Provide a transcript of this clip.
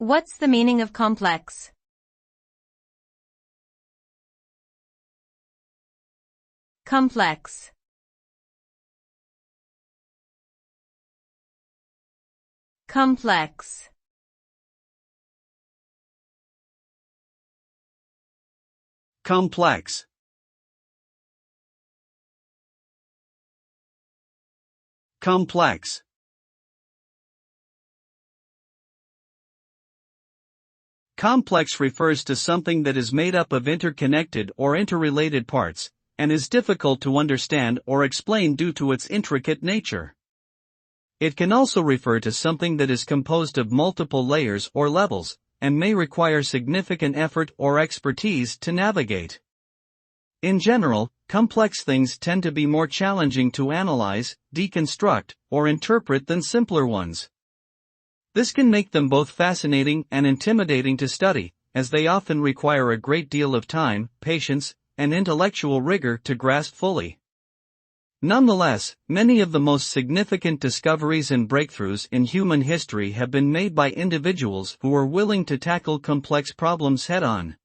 What's the meaning of complex? Complex. Complex. Complex. Complex. Complex refers to something that is made up of interconnected or interrelated parts, and is difficult to understand or explain due to its intricate nature. It can also refer to something that is composed of multiple layers or levels, and may require significant effort or expertise to navigate. In general, complex things tend to be more challenging to analyze, deconstruct, or interpret than simpler ones. This can make them both fascinating and intimidating to study, as they often require a great deal of time, patience, and intellectual rigor to grasp fully. Nonetheless, many of the most significant discoveries and breakthroughs in human history have been made by individuals who are willing to tackle complex problems head-on.